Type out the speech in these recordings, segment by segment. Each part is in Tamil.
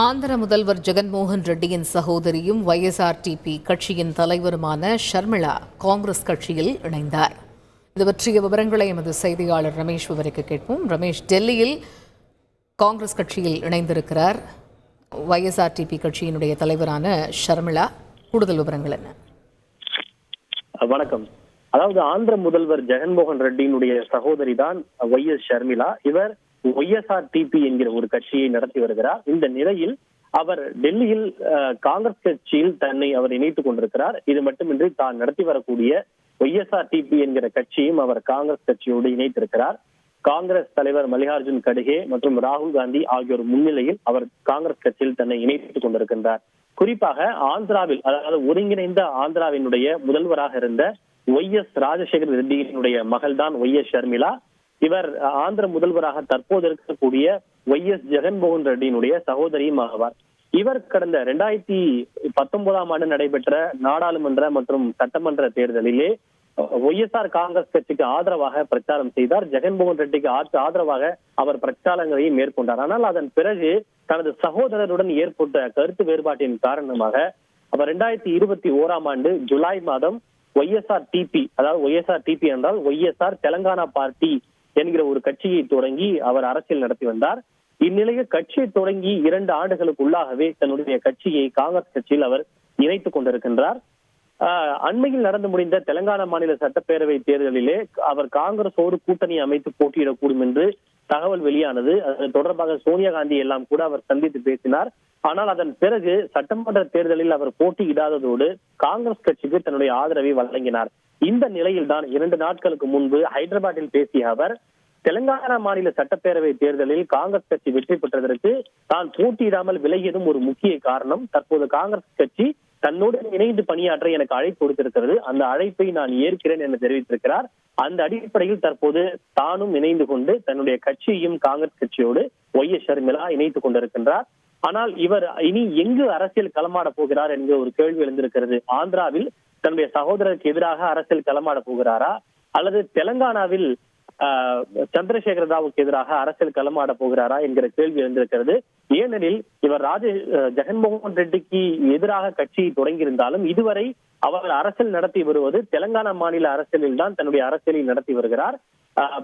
ஆந்திர முதல்வர் ஜெகன்மோகன் ரெட்டியின் சகோதரியும் YSRTP கட்சியின் தலைவருமான ஷர்மிளா காங்கிரஸ் கட்சியில் இணைந்தார். இது பற்றிய விவரங்களை எமது செய்தியாளர் ரமேஷ் விவரிக்க கேட்போம். ரமேஷ், டெல்லியில் காங்கிரஸ் கட்சியில் இணைந்திருக்கிறார் YSRTP கட்சியினுடைய தலைவரான ஷர்மிளா. கூடுதல் விவரங்கள் என்ன? வணக்கம். அதாவது ஆந்திர முதல்வர் ஜெகன்மோகன் ரெட்டியினுடைய சகோதரி தான் YS ஷர்மிளா. இவர் YSRTP என்கிற ஒரு கட்சியை நடத்தி வருகிறார். இந்த நிலையில் அவர் டெல்லியில் காங்கிரஸ் கட்சியில் தன்னை அவர் இணைத்துக் கொண்டிருக்கிறார். இது மட்டுமின்றி தான் நடத்தி வரக்கூடிய YSRTP என்கிற கட்சியும் அவர் காங்கிரஸ் கட்சியோடு இணைத்திருக்கிறார். காங்கிரஸ் தலைவர் மல்லிகார்ஜுன் கடுகே மற்றும் ராகுல் காந்தி ஆகியோர் முன்னிலையில் அவர் காங்கிரஸ் கட்சியில் தன்னை இணைத்துக் கொண்டிருக்கின்றார். குறிப்பாக ஆந்திராவில், அதாவது ஒருங்கிணைந்த ஆந்திராவினுடைய முதல்வராக இருந்த YS ராஜசேகர ரெட்டியினுடைய மகள் தான் YS ஷர்மிளா. இவர் ஆந்திர முதல்வராக தற்போது இருக்கக்கூடிய YS ஜெகன்மோகன் ரெட்டியினுடைய சகோதரியும் ஆவார். இவர் கடந்த 2019 ஆண்டு நடைபெற்ற நாடாளுமன்ற மற்றும் சட்டமன்ற தேர்தலிலே YSR காங்கிரஸ் கட்சிக்கு ஆதரவாக பிரச்சாரம் செய்தார். ஜெகன்மோகன் ரெட்டிக்கு ஆதரவாக அவர் பிரச்சாரங்களை மேற்கொண்டார். ஆனால் அதன் பிறகு தனது சகோதரருடன் ஏற்பட்ட கருத்து வேறுபாட்டின் காரணமாக அவர் 2021 ஆண்டு ஜூலை மாதம் YSRTP, அதாவது YSRTP என்றால் YSR தெலங்கானா பார்ட்டி என்கிற ஒரு கட்சியை தொடங்கி அவர் அரசியல் நடத்தி வந்தார். இந்நிலையில் கட்சியை தொடங்கி 2 ஆண்டுகளுக்குள்ளாகவே தன்னுடைய கட்சியை காங்கிரஸ் கட்சியில் அவர் இணைத்துக் கொண்டிருக்கின்றார். அண்மையில் நடந்து முடிந்த தெலங்கானா மாநில சட்டப்பேரவை தேர்தலிலே அவர் காங்கிரஸோடு கூட்டணி அமைத்து போட்டியிடக்கூடும் என்று தகவல் வெளியானது. அது தொடர்பாக சோனியா காந்தி எல்லாம் கூட அவர் சந்தித்து பேசினார். ஆனால் அதன் பிறகு சட்டமன்ற தேர்தலில் அவர் போட்டியிடாததோடு காங்கிரஸ் கட்சிக்கு தன்னுடைய ஆதரவை வழங்கினார். இந்த நிலையில் தான் 2 நாட்களுக்கு முன்பு ஹைதராபாத்தில் பேசிய அவர், தெலங்கானா மாநில சட்டப்பேரவை தேர்தலில் காங்கிரஸ் கட்சி வெற்றி பெற்றதற்கு தான் போட்டியிடாமல் விலகியதும் ஒரு முக்கிய காரணம். தற்போது காங்கிரஸ் கட்சி தன்னோடு இணைந்து பணியாற்ற எனக்கு அழைப்பு கொடுத்திருக்கிறது, அந்த அழைப்பை நான் ஏற்கிறேன் என தெரிவித்திருக்கிறார். அந்த அடிப்படையில் தற்போது தானும் இணைந்து கொண்டு தன்னுடைய கட்சியையும் காங்கிரஸ் கட்சியோடு YS ஷர்மிளா இணைத்துக் கொண்டிருக்கின்றார். ஆனால் இவர் இனி எங்கு அரசியல் களமாட போகிறார் என்கிற ஒரு கேள்வி எழுந்திருக்கிறது. ஆந்திராவில் தன்னுடைய சகோதரருக்கு எதிராக அரசியல் களமாட போகிறாரா, அல்லது தெலங்கானாவில் சந்திரசேகர ராவுக்கு எதிராக அரசியல் களமாட போகிறாரா என்கிற கேள்வி எழுந்திருக்கிறது. ஏனெனில் இவர் ஜெகன்மோகன் ரெட்டிக்கு எதிராக கட்சியை தொடங்கியிருந்தாலும் இதுவரை அவர் அரசியல் நடத்தி வருவது தெலங்கானா மாநில அரசியலில் தான் தன்னுடைய அரசியலை நடத்தி வருகிறார்.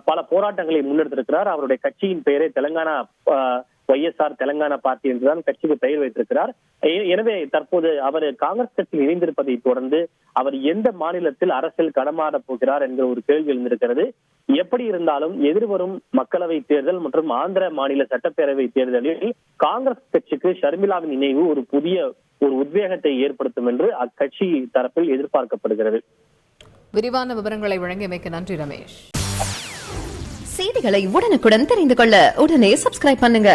பல போராட்டங்களை முன்னெடுத்திருக்கிறார். அவருடைய கட்சியின் பெயரை தெலங்கானா YSR தெலங்கானா பார்ட்டி என்றுதான் கட்சிக்கு பெயர் வைத்திருக்கிறார். எனவே தற்போது அவர் காங்கிரஸ் கட்சியில் இணைந்திருப்பதை தொடர்ந்து அவர் எந்த மாநிலத்தில் அரசியல் களமாட போகிறார் என்கிற ஒரு கேள்வி எழுந்திருக்கிறது. எப்படி இருந்தாலும் எதிர்வரும் மக்களவை தேர்தல் மற்றும் ஆந்திர மாநில சட்டப்பேரவை தேர்தலில் காங்கிரஸ் கட்சிக்கு ஷர்மிளாவின் இணைவு ஒரு புதிய உத்வேகத்தை ஏற்படுத்தும் என்று அக்கட்சி தரப்பில் எதிர்பார்க்கப்படுகிறது. விரிவான விவரங்களை வழங்கியமைக்கு நன்றி ரமேஷ். செய்திகளை உடனுக்குடன் தெரிந்து கொள்ள உடனே சப்ஸ்கிரைப் பண்ணுங்க.